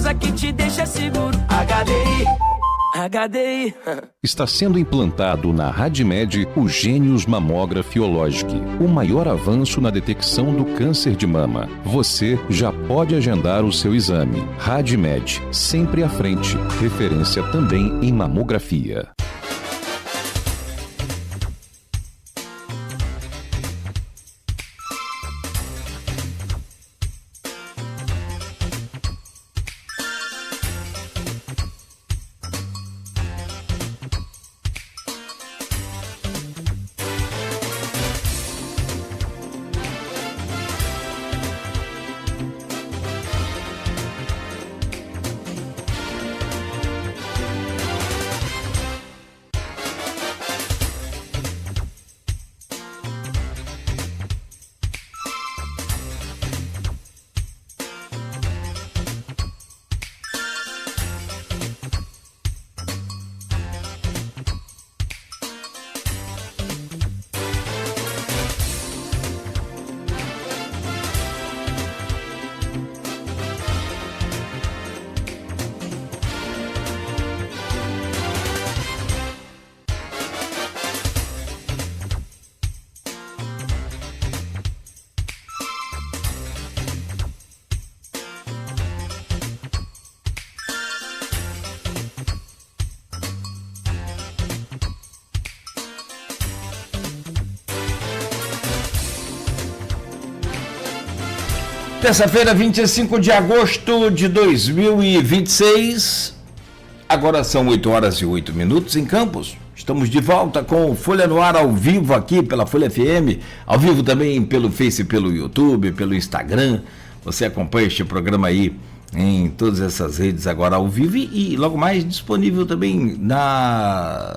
casa que te deixa seguro. HDI. Está sendo implantado na RadMed o Gênios Mammography Ologic, o maior avanço na detecção do câncer de mama. Você já pode agendar o seu exame. RadMed, sempre à frente. Referência também em mamografia. Terça-feira, 25 de agosto de 2026, agora são 8 horas e 8 minutos em Campos. Estamos de volta com Folha no Ar ao vivo aqui pela Folha FM, ao vivo também pelo Face, pelo YouTube, pelo Instagram. Você acompanha este programa aí em todas essas redes agora ao vivo e logo mais disponível também na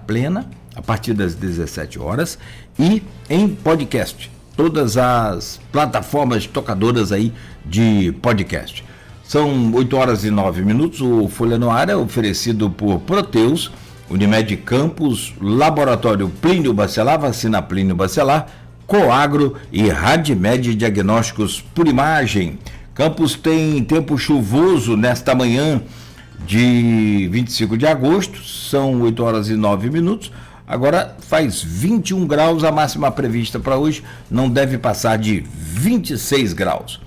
Plena, a partir das 17 horas e em podcast. Todas as plataformas tocadoras aí de podcast. São 8 horas e 9 minutos. O Folha no Ar é oferecido por Proteus, Unimed Campos, Laboratório Plínio Bacelar, Vacina Plínio Bacelar, Coagro e RadMed Diagnósticos por Imagem. Campos tem tempo chuvoso nesta manhã de 25 de agosto. São 8 horas e 9 minutos. Agora faz 21 graus, a máxima prevista para hoje não deve passar de 26 graus.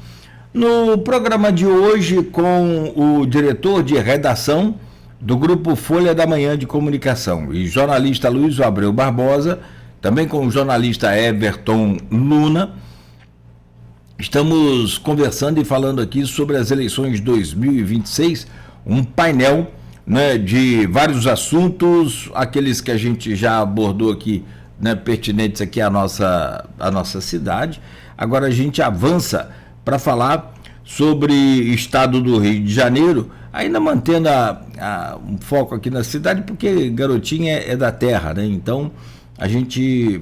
No programa de hoje, com o diretor de redação do Grupo Folha da Manhã de Comunicação e jornalista Luiz Abreu Barbosa, também com o jornalista Everton Luna, estamos conversando e falando aqui sobre as eleições de 2026, um painel, né, de vários assuntos, aqueles que a gente já abordou aqui, né, pertinentes aqui à nossa cidade. Agora a gente avança para falar sobre estado do Rio de Janeiro, ainda mantendo um foco aqui na cidade, porque Garotinho é da terra, né? Então a gente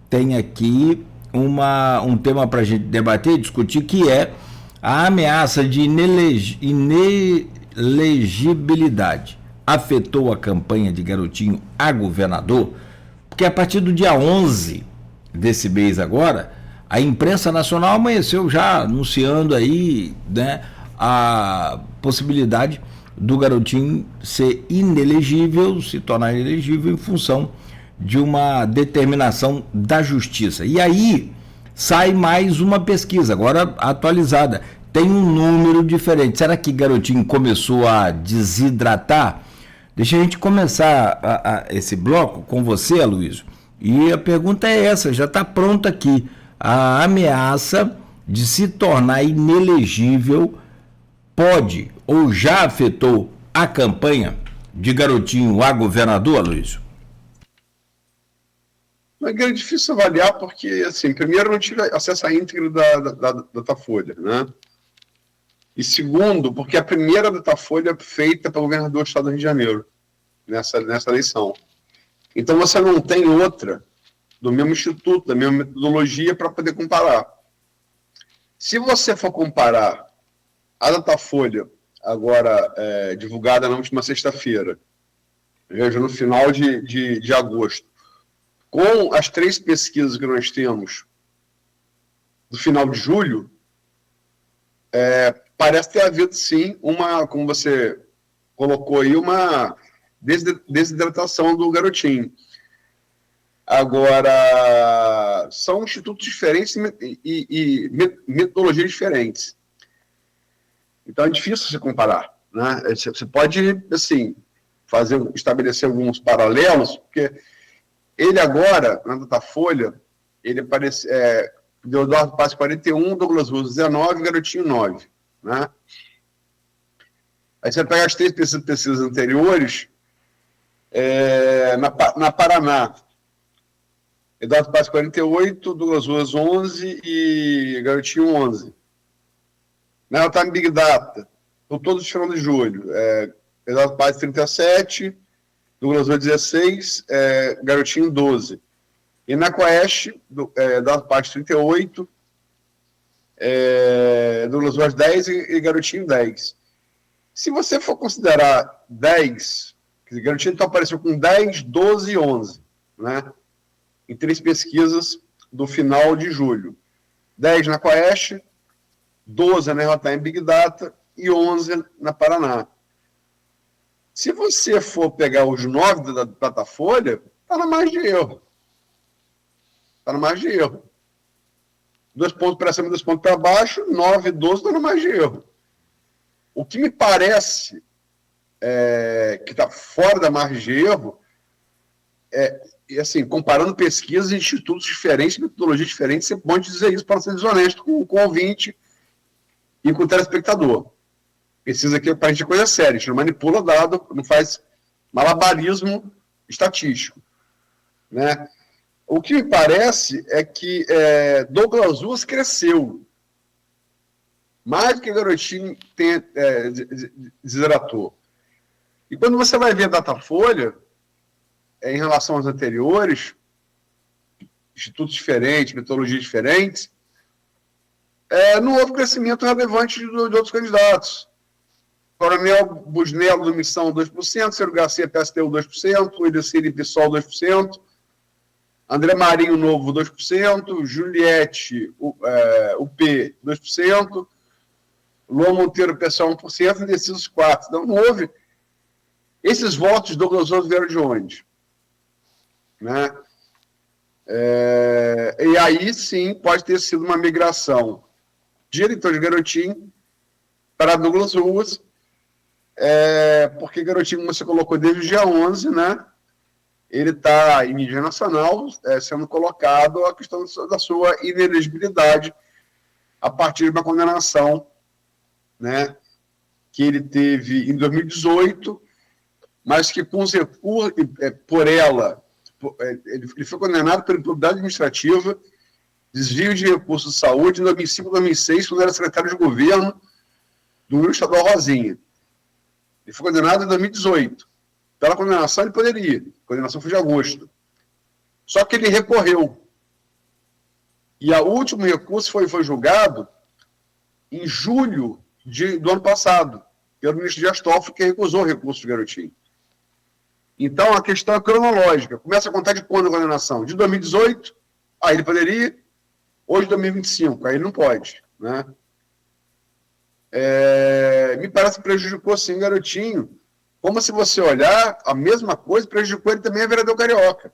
tem aqui um tema para a gente debater e discutir, que é a ameaça de inelegibilidade afetou a campanha de Garotinho a governador, porque a partir do dia 11 desse mês agora, a imprensa nacional amanheceu já anunciando aí, né, a possibilidade do Garotinho ser inelegível, se tornar inelegível em função de uma determinação da justiça. E aí sai mais uma pesquisa, agora atualizada, tem um número diferente. Será que Garotinho começou a desidratar? Deixa a gente começar esse bloco com você, Aloysio. E a pergunta é essa, já está pronta aqui. A ameaça de se tornar inelegível pode ou já afetou a campanha de Garotinho a governador, Aloysio? É difícil avaliar porque, assim, primeiro, não tive acesso à íntegra da Datafolha, né? E segundo, porque a primeira Datafolha é feita pelo governador do estado do Rio de Janeiro, nessa eleição. Então você não tem outra do mesmo instituto, da mesma metodologia para poder comparar. Se você for comparar a Datafolha, agora divulgada na última sexta-feira, veja, no final de agosto, com as 3 pesquisas que nós temos do final de julho, parece ter havido, sim, como você colocou aí, uma desidratação do garotinho. Agora, são institutos diferentes e metodologias diferentes. Então, é difícil se comparar, né? Você pode, assim, estabelecer alguns paralelos, porque ele agora, na Datafolha, ele aparece, deu Eduardo Paz 41, Douglas Ruas 19, Garotinho 9, né? Aí você pega as 3 pesquisas anteriores, na Paraná, Eduardo Paz 48, Douglas Ruas 11 e Garotinho 11. Na Real-Time Big Data, estão todos de final de julho. Eduardo Paz 37, Douglas Ruas 16, Garotinho 12. E na Quest, Eduardo Paz 38, Douglas Ruas 10 e Garotinho 10. Se você for considerar 10, quer dizer, Garotinho então apareceu com 10, 12 e 11, né? Em 3 pesquisas do final de julho. 10 na Quest, 12 na Real-Time Big Data e 11 na Paraná. Se você for pegar os 9 da Datafolha, está na margem de erro. Está na margem de erro. 2 pontos para cima, 2 pontos para baixo, 9 e 12 está na margem de erro. O que me parece que está fora da margem de erro assim, comparando pesquisas em institutos diferentes, metodologias diferentes, é bom dizer isso para não ser desonesto com o ouvinte e com o telespectador. Pesquisa aqui para a gente é coisa séria, a gente não manipula dado, não faz malabarismo estatístico, né? O que me parece é que Douglas Ruas cresceu, mais do que Garotinho desidratou. E quando você vai ver a Datafolha, em relação aos anteriores, institutos diferentes, metodologias diferentes, não houve crescimento relevante de outros candidatos. Coronel Busnello do Missão 2%, Ciro Garcia PSTU 2%, Idecir PSOL 2%, André Marinho Novo 2%, Juliette UP 2%, Luan Monteiro PSOL 1%, Indecisos 4%. Então não houve. Esses votos de Douglas Ruas vieram de onde? Né? E aí sim pode ter sido uma migração de eleitor de Garotinho para Douglas Ruas, porque Garotinho, como você colocou desde o dia 11, né, ele está em mídia nacional sendo colocado a questão da sua inelegibilidade a partir de uma condenação, né, que ele teve em 2018, mas que com os recursos, ele foi condenado por improbidade administrativa, desvio de recursos de saúde em 2005 e 2006, quando era secretário de governo do governo estadual Rosinha. Ele foi condenado em 2018. Pela condenação ele poderia. A condenação foi de agosto. Só que ele recorreu. E o último recurso foi julgado em julho do ano passado, pelo ministro Dias Toffoli, que recusou o recurso de Garotinho. Então, a questão é cronológica. Começa a contar de quando a condenação? De 2018, aí ele poderia. Hoje, 2025, aí ele não pode, né? Me parece que prejudicou, sim, Garotinho. Como se você olhar, a mesma coisa prejudicou ele também a vereador carioca.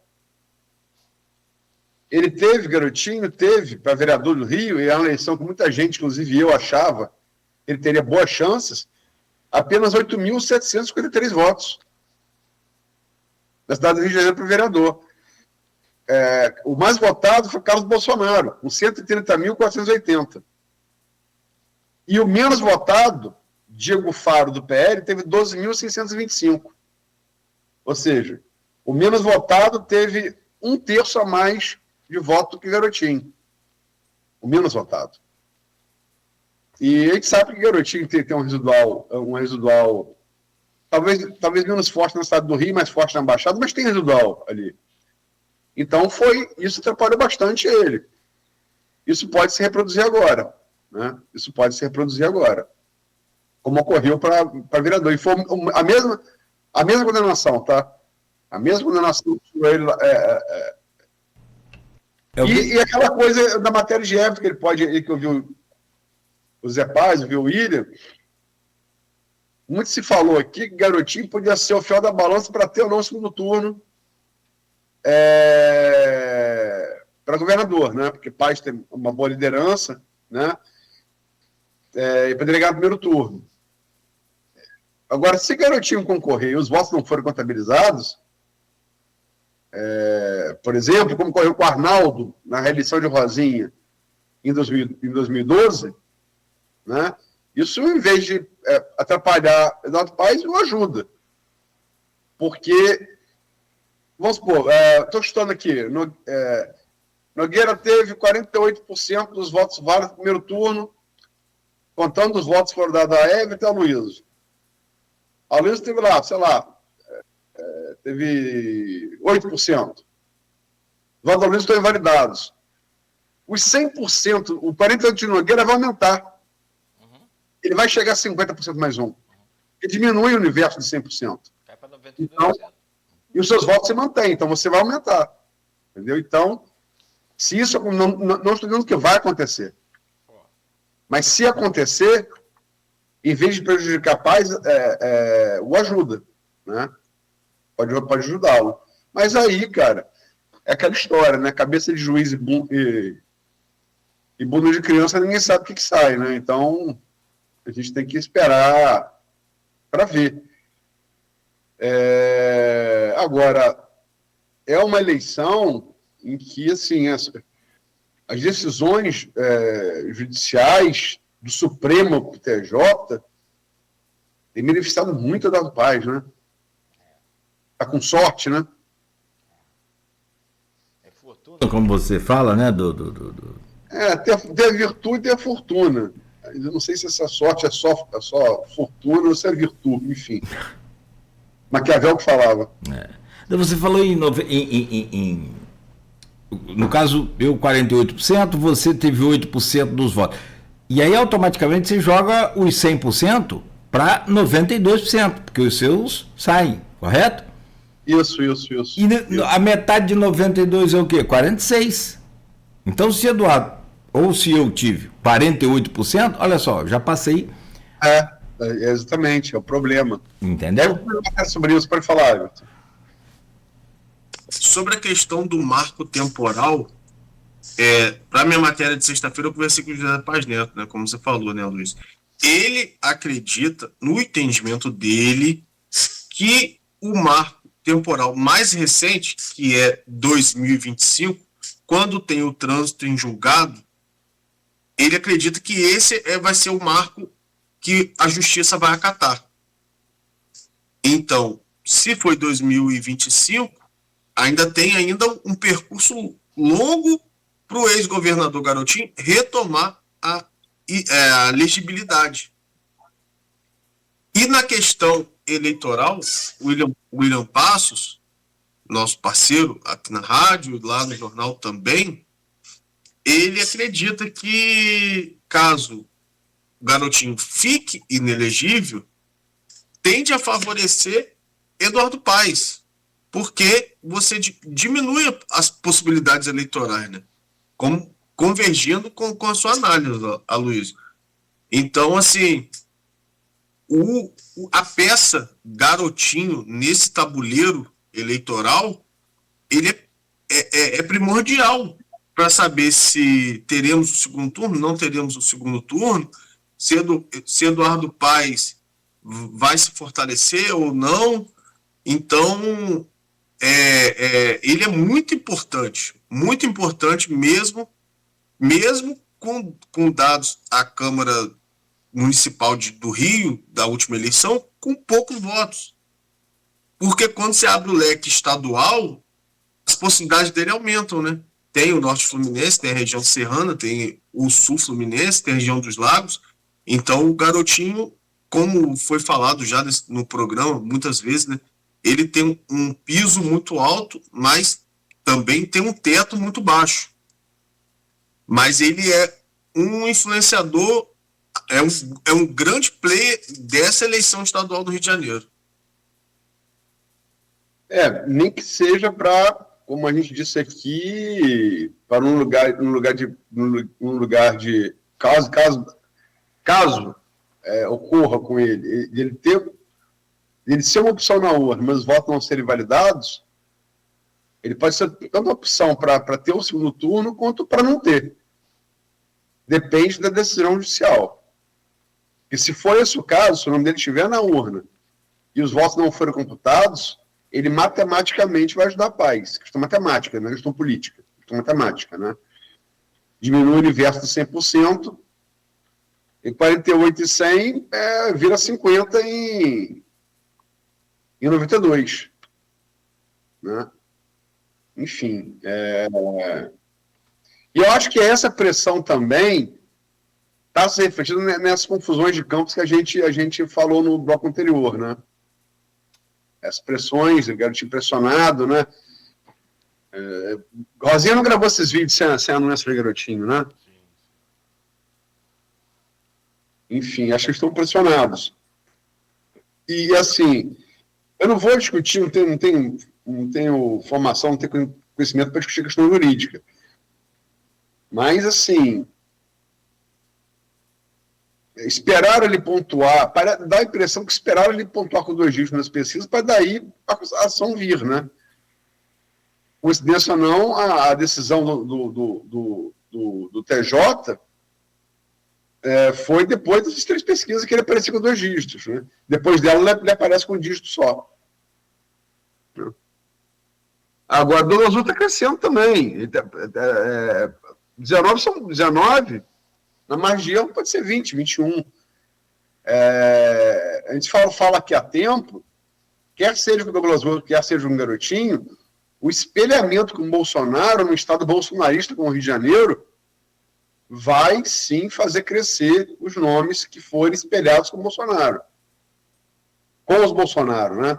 Garotinho teve, para vereador do Rio, e é uma eleição que muita gente, inclusive eu, achava que ele teria boas chances, apenas 8.753 votos da cidade do Rio de Janeiro para o vereador. O mais votado foi Carlos Bolsonaro, com 130.480. E o menos votado, Diego Faro, do PL, teve 12.625. Ou seja, o menos votado teve 1/3 a mais de voto que Garotinho. O menos votado. E a gente sabe que Garotinho tem um residual talvez menos forte na cidade do Rio, mais forte na Baixada, mas tem residual ali. Então isso atrapalhou bastante ele. Isso pode se reproduzir agora, né? Isso pode se reproduzir agora, como ocorreu para vereador. E foi a mesma condenação, tá? A mesma condenação para ele. E aquela coisa da matéria de época que ele que eu vi o Zé Paz, o William, muito se falou aqui que Garotinho podia ser o fiel da balança para ter ou não o segundo turno para governador, né? Porque Paz tem uma boa liderança, né? E poderia ganhar no primeiro turno. Agora, se Garotinho concorrer e os votos não forem contabilizados, por exemplo, como ocorreu com o Arnaldo na reeleição de Rosinha em 2012, né? Isso, em vez de atrapalhar Eduardo Paes, o ajuda. Porque, vamos supor, estou chutando aqui, Nogueira teve 48% dos votos válidos no primeiro turno, contando os votos que foram dados a Everton e a Luiz. A Luiz teve lá, sei lá, teve 8%. Os votos da Luiz estão invalidados. Os 100%, o 48% de Nogueira vai aumentar. Ele vai chegar a 50% mais um. Ele diminui o universo de 100%. Cai para 92%. Então, e os seus votos se mantêm, então você vai aumentar. Entendeu? Então, se isso, não estou dizendo que vai acontecer. Mas se acontecer, em vez de prejudicar a Paz, o ajuda. Né? Pode ajudá-lo. Mas aí, cara, é aquela história, né? Cabeça de juiz e bunda de criança, ninguém sabe o que sai, né? Então, a gente tem que esperar para ver. Agora, é uma eleição em que, assim, as decisões judiciais do Supremo para o TJ têm beneficiado muito a Eduardo Paes, né? Está com sorte, né? É fortuna, como você fala, né? Ter a virtude e a fortuna. Eu não sei se essa sorte é só fortuna ou se é virtude, enfim. Maquiavel que falava. Você falou no caso, eu 48%, você teve 8% dos votos. E aí, automaticamente, você joga os 100% para 92%, porque os seus saem, correto? Isso. E a metade de 92 é o quê? 46%. Então, se Eduardo, ou se eu tive 48%, olha só, já passei. Exatamente, é o problema. Entendeu? Sobre isso, pode falar, Everton. Sobre a questão do marco temporal, para minha matéria de sexta-feira, eu conversei com o José Paz Neto, né, como você falou, né, Luiz? Ele acredita, no entendimento dele, que o marco temporal mais recente, que é 2025, quando tem o trânsito em julgado, ele acredita que esse vai ser o marco que a justiça vai acatar. Então, se foi 2025, ainda tem um percurso longo para o ex-governador Garotinho retomar a legibilidade. E na questão eleitoral, William Passos, nosso parceiro aqui na rádio, lá no jornal também, ele acredita que, caso o Garotinho fique inelegível, tende a favorecer Eduardo Paes, porque você diminui as possibilidades eleitorais, né? Convergindo com a sua análise, Aloysio. Então, assim, a peça Garotinho nesse tabuleiro eleitoral, ele é primordial para saber se teremos o segundo turno, não teremos o segundo turno, se Eduardo Paes vai se fortalecer ou não. Então, ele é muito importante mesmo com dados à Câmara Municipal do Rio, da última eleição, com poucos votos. Porque quando você abre o leque estadual, as possibilidades dele aumentam, né? Tem o Norte Fluminense, tem a região serrana, tem o Sul Fluminense, tem a região dos Lagos. Então, o Garotinho, como foi falado já no programa, muitas vezes, né? Ele tem um piso muito alto, mas também tem um teto muito baixo. Mas ele é um influenciador, é um grande player dessa eleição estadual do Rio de Janeiro. Nem que seja para, como a gente disse aqui, para um lugar de caso caso ocorra com ele ele ser uma opção na urna, mas os votos não serem validados, ele pode ser tanto opção para ter o segundo turno, quanto para não ter. Depende da decisão judicial. E se for esse o caso, se o nome dele estiver na urna e os votos não forem computados, ele matematicamente vai ajudar a paz. Questão matemática, não é questão política. Questão matemática, né? Diminui o universo de 100%, e 48 e 100 vira 50 em 92. Né? Enfim. E eu acho que essa pressão também está se refletindo nessas confusões de campos que a gente falou no bloco anterior, né? As pressões, o garotinho pressionado, né? Rosinha não gravou esses vídeos sem anúncio de garotinho, né? Enfim, acho que estão pressionados. E, assim, eu não vou discutir, não tenho formação, não tenho conhecimento para discutir a questão jurídica. Mas, assim, esperaram ele pontuar, dá a impressão que esperaram ele pontuar com 2 dígitos nas pesquisas para daí a ação vir, né? Coincidência ou não, a decisão do TJ foi depois dessas 3 pesquisas que ele aparecia com 2 dígitos. Né? Depois dela, ele aparece com um dígito só. Agora, Douglas Lula está crescendo também. 19 são 19, na margem pode ser 20, 21. A gente fala aqui há tempo, quer seja com o Douglas Lula, quer seja um garotinho, o espelhamento com o Bolsonaro no estado bolsonarista como o Rio de Janeiro vai sim fazer crescer os nomes que forem espelhados com o Bolsonaro. Com os Bolsonaro, né?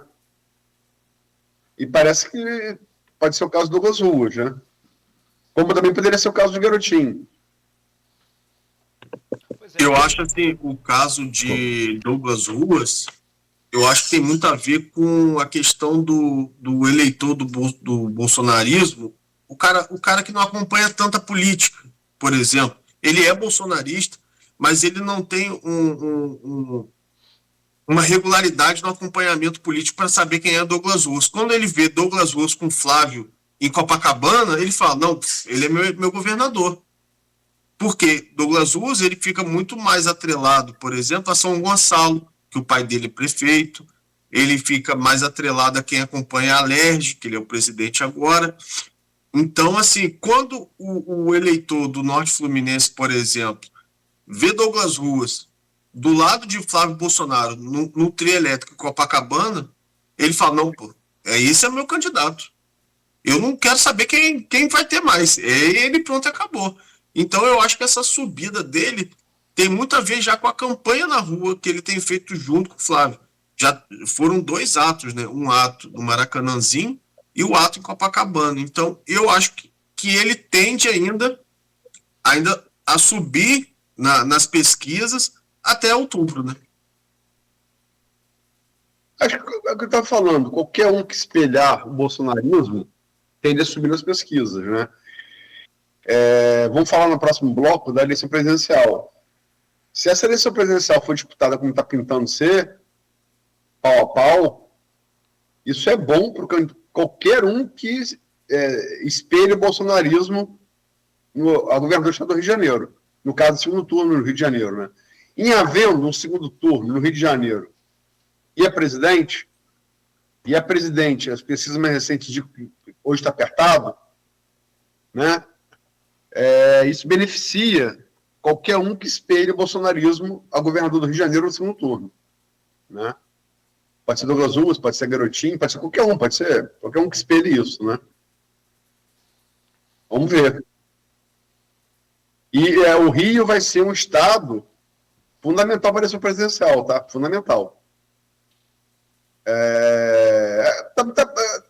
E parece que pode ser o caso do Douglas Ruas, né? Como também poderia ser o caso do garotinho. Eu acho assim, o caso de Douglas Ruas, eu acho que tem muito a ver com a questão do eleitor do bolsonarismo, o cara que não acompanha tanta política, por exemplo. Ele é bolsonarista, mas ele não tem uma regularidade no acompanhamento político para saber quem é Douglas Ruas. Quando ele vê Douglas Ruas com Flávio em Copacabana, ele fala, não, ele é meu governador. Porque Douglas Ruas ele fica muito mais atrelado, por exemplo, a São Gonçalo, que o pai dele é prefeito, ele fica mais atrelado a quem acompanha a Alerj, que ele é o presidente agora. Então, assim, quando o eleitor do Norte Fluminense, por exemplo, vê Douglas Ruas do lado de Flávio Bolsonaro, no trio elétrico Copacabana, ele fala, não, pô, esse é meu candidato. Eu não quero saber quem vai ter mais. Ele, pronto, acabou. Então, eu acho que essa subida dele tem muito a ver já com a campanha na rua que ele tem feito junto com o Flávio. Já foram 2 atos, né? Um ato no Maracanãzinho e o ato em Copacabana. Então, eu acho que ele tende ainda a subir nas pesquisas até outubro, né? Acho que é o que eu estava falando. Qualquer um que espelhar o bolsonarismo tende a subir nas pesquisas, né? Vamos falar no próximo bloco da eleição presidencial. Se essa eleição presidencial for disputada como está pintando ser, pau a pau, isso é bom para qualquer um que espelhe o bolsonarismo a governador do estado do Rio de Janeiro. No caso do segundo turno no Rio de Janeiro, né? Em havendo um segundo turno no Rio de Janeiro e a presidente, as pesquisas mais recentes de hoje está apertado, né? Isso beneficia qualquer um que espelhe o bolsonarismo a governador do Rio de Janeiro no segundo turno. Né? Pode ser Douglas Ruas, pode ser Garotinho, pode ser qualquer um que espelhe isso. Né? Vamos ver. E o Rio vai ser um estado fundamental para a eleição presidencial, tá? Fundamental.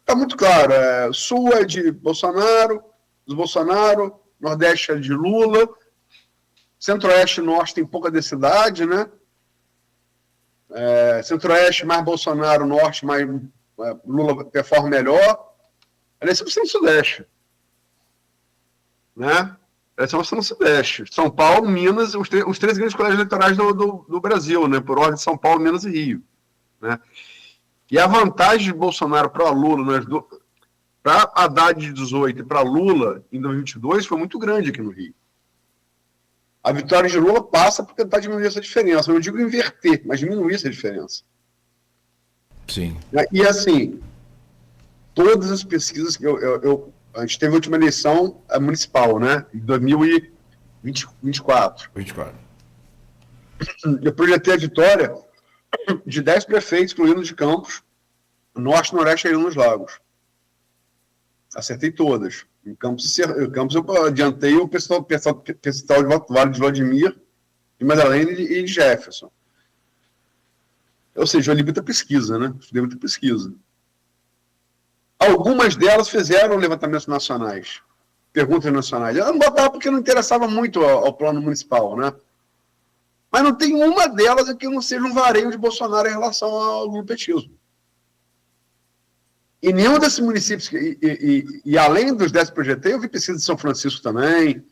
Tá muito claro. Sul é de Bolsonaro, dos Bolsonaro, Nordeste é de Lula, Centro-Oeste e Norte tem pouca densidade, né? Centro-Oeste mais Bolsonaro, Norte mais Lula performa melhor. Aliás, 100% Sudeste. Né? São no Sudeste. São Paulo, Minas, os três grandes colégios eleitorais do Brasil, né? Por ordem de São Paulo, Minas e Rio. Né? E a vantagem de Bolsonaro para Lula, para Haddad de 18 e para Lula em 2022 foi muito grande aqui no Rio. A vitória de Lula passa por tentar diminuir essa diferença. Eu não digo inverter, mas diminuir essa diferença. Sim. E assim, todas as pesquisas que a gente teve a última eleição municipal, né? Em 2024. Eu projetei a vitória de 10 prefeitos, incluindo de Campos, Norte, Noroeste e Rio dos Lagos. Acertei todas. Em Campos eu adiantei o pessoal de Vale de Vladimir, de Madalena e de Jefferson. Ou seja, eu li muita pesquisa, né? Estudei muita pesquisa. Algumas delas fizeram levantamentos nacionais, perguntas nacionais. Eu não botava porque não interessava muito ao plano municipal, né? Mas não tem uma delas que não seja um vareio de Bolsonaro em relação ao lupetismo. E nenhum desses municípios, e além dos 10 projetei, eu vi pesquisa de São Francisco também,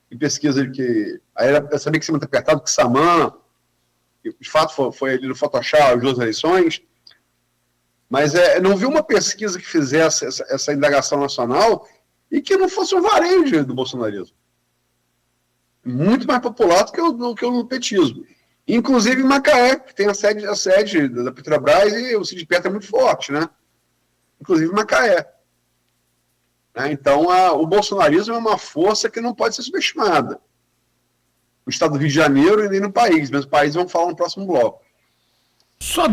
e pesquisa que... Aí eu sabia que se muito apertado, que Samã, de fato foi ali no Photoshop, as duas eleições, mas não vi uma pesquisa que fizesse essa indagação nacional e que não fosse um vareio do bolsonarismo. Muito mais popular do que o lupetismo. Inclusive em Macaé, que tem a sede da Petrobras, e o Sindicato é muito forte, né? Inclusive Macaé. Então, o bolsonarismo é uma força que não pode ser subestimada. No estado do Rio de Janeiro e nem no país, mas o país vamos falar no próximo bloco. Só a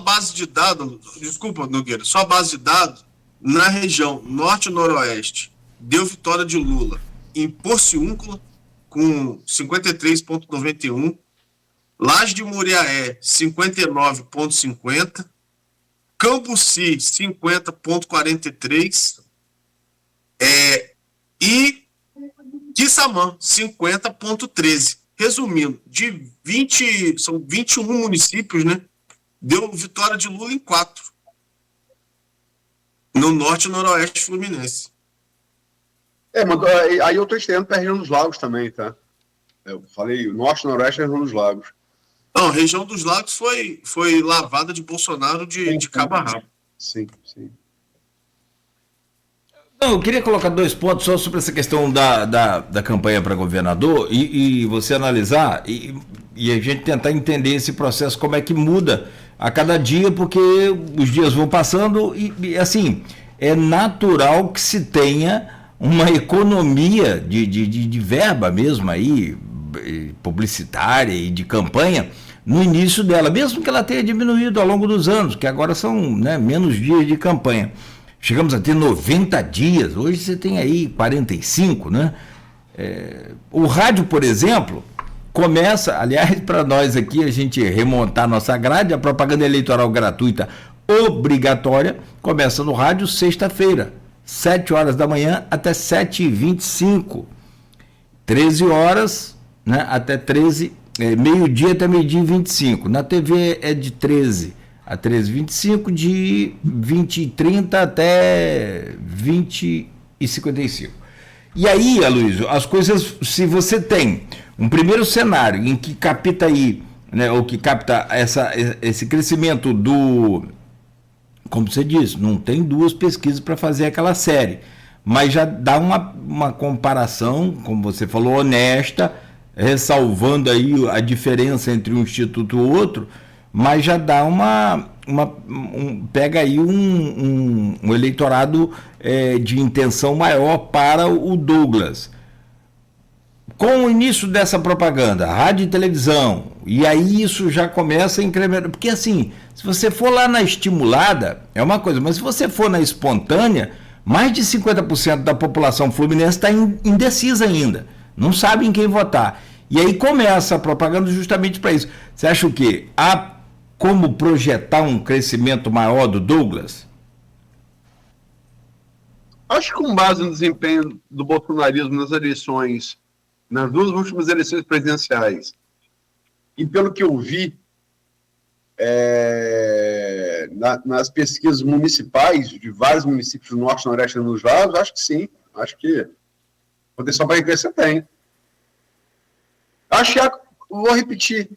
base de dados, desculpa, Nogueira, só a base de dados na região norte e noroeste deu vitória de Lula em Porciúncula com 53,91, Laje de Muriaé 59,50, Cambuci 50,43 e Quissamã 50,13. Resumindo, são 21 municípios, né? Deu vitória de Lula em 4. No norte e noroeste fluminense. Mas aí eu estou estendendo para a região dos lagos também, tá? Eu falei norte e noroeste é a região dos lagos. Não, a região dos lagos foi lavada de Bolsonaro de cabo a rabo. Sim. Não, eu queria colocar 2 pontos só sobre essa questão da campanha para governador e você analisar e a gente tentar entender esse processo, como é que muda a cada dia, porque os dias vão passando e assim, é natural que se tenha uma economia de verba mesmo aí, publicitária e de campanha, no início dela, mesmo que ela tenha diminuído ao longo dos anos, que agora são, né, menos dias de campanha. Chegamos a ter 90 dias, hoje você tem aí 45, né? O rádio, por exemplo, começa, aliás, para nós aqui, a gente remontar nossa grade, a propaganda eleitoral gratuita obrigatória começa no rádio sexta-feira, 7 horas da manhã até 7h25, 13 horas, né, até 13, meio-dia até meio-dia e 25. Na TV é de 13 a 13h25, de 20h30 até 20h55. E aí, Aloysio, as coisas, se você tem um primeiro cenário em que capta aí, né, ou que capta esse crescimento do, como você disse, não tem 2 pesquisas para fazer aquela série, mas já dá uma comparação, como você falou, honesta, ressalvando aí a diferença entre um instituto e o outro, mas já dá pega aí um eleitorado de intenção maior para o Douglas. Com o início dessa propaganda, rádio e televisão, e aí isso já começa a incrementar, porque assim, se você for lá na estimulada, é uma coisa, mas se você for na espontânea, mais de 50% da população fluminense está indecisa ainda, não sabe em quem votar. E aí começa a propaganda justamente para isso. Você acha o quê? Há como projetar um crescimento maior do Douglas? Acho que com base no desempenho do bolsonarismo nas eleições, nas 2 últimas eleições presidenciais, e pelo que eu vi nas pesquisas municipais de vários municípios do Norte e Noroeste dos Lagos, acho que sim. Acho que Potencial para crescer tem. Acho que vou repetir,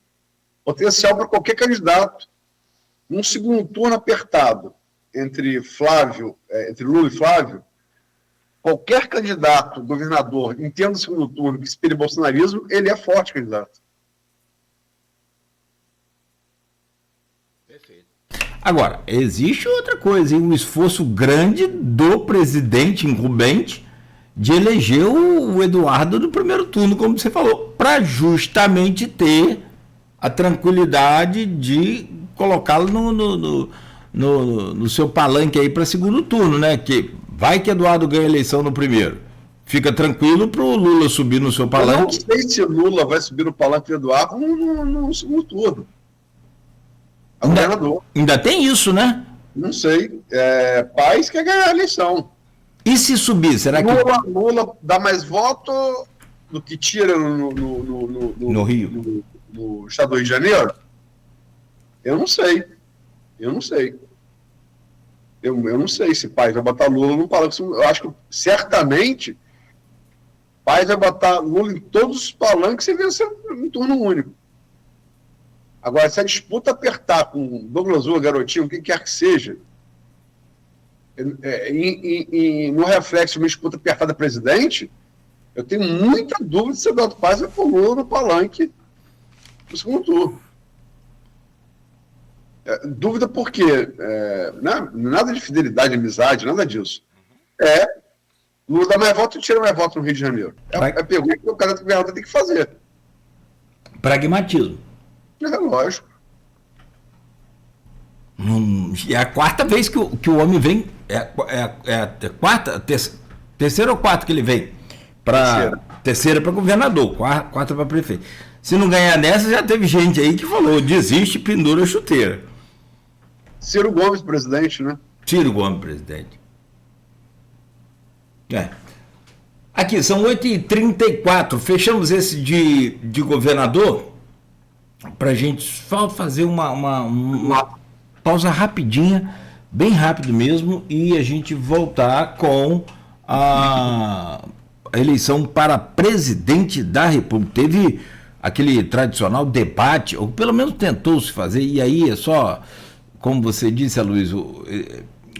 potencial para qualquer candidato. Num segundo turno apertado entre Lula e Flávio, qualquer candidato, governador, em termos de segundo turno, que espere bolsonarismo, ele é forte candidato. Perfeito. Agora, existe outra coisa, um esforço grande do presidente incumbente de eleger o Eduardo no primeiro turno, como você falou, para justamente ter a tranquilidade de colocá-lo no seu palanque aí para segundo turno, né? Que vai que Eduardo ganha a eleição no primeiro. Fica tranquilo para o Lula subir no seu palanque. Eu não sei se Lula vai subir no palanque do Eduardo no segundo turno. É o governador. Ainda tem isso, né? Não sei. Paes quer ganhar a eleição. E se subir, será que... Lula dá mais voto do que tira no Rio? No estado do Rio de Janeiro? Eu não sei. Eu não sei se Paes vai botar Lula no palanque. Eu acho que, certamente, Paes vai botar Lula em todos os palanques e vencer em turno único. Agora, se a disputa apertar com Douglas Lula, Garotinho, quem quer que seja, no reflexo de uma disputa apertada presidente, eu tenho muita dúvida se Eduardo Paes vai pôr Lula no palanque no segundo turno. Dúvida por quê? Nada de fidelidade, amizade, nada disso. Lula dá mais voto e tira mais voto no Rio de Janeiro. É a pergunta que o cara do governador tem que fazer. Pragmatismo. É lógico. É a quarta vez que o homem vem. Terceira ou quarta que ele vem? Terceira para governador, quarta para prefeito. Se não ganhar nessa, já teve gente aí que falou: desiste, pendura a chuteira. Ciro Gomes, presidente, né? Ciro Gomes, presidente. Aqui, são 8h34. Fechamos esse de governador para a gente só fazer uma pausa rapidinha, bem rápido mesmo, e a gente voltar com a eleição para presidente da República. Teve aquele tradicional debate, ou pelo menos tentou-se fazer, e aí é só, como você disse, Aloysio,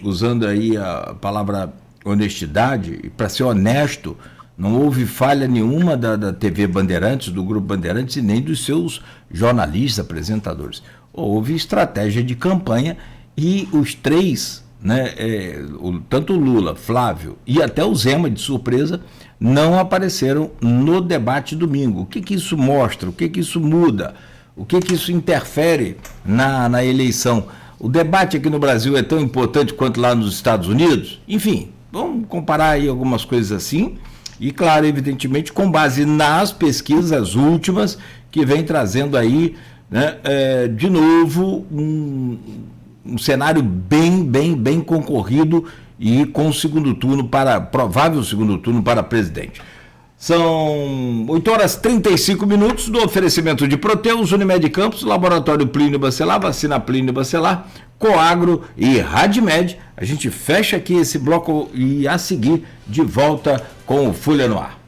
usando aí a palavra honestidade, e para ser honesto, não houve falha nenhuma da TV Bandeirantes, do Grupo Bandeirantes, e nem dos seus jornalistas, apresentadores. Houve estratégia de campanha e os três, né, tanto o Lula, Flávio e até o Zema, de surpresa, não apareceram no debate domingo. O que isso mostra? O que isso muda? O que isso interfere na eleição? O debate aqui no Brasil é tão importante quanto lá nos Estados Unidos? Enfim, vamos comparar aí algumas coisas assim. E, claro, evidentemente, com base nas pesquisas últimas, que vem trazendo aí, né, de novo, um cenário bem concorrido e com provável segundo turno para presidente. São 8h35 do oferecimento de Proteus, Unimed Campos, Laboratório Plínio Bacelar, Vacina Plínio Bacelar, Coagro e Radmed. A gente fecha aqui esse bloco e a seguir de volta com o Folha no Ar.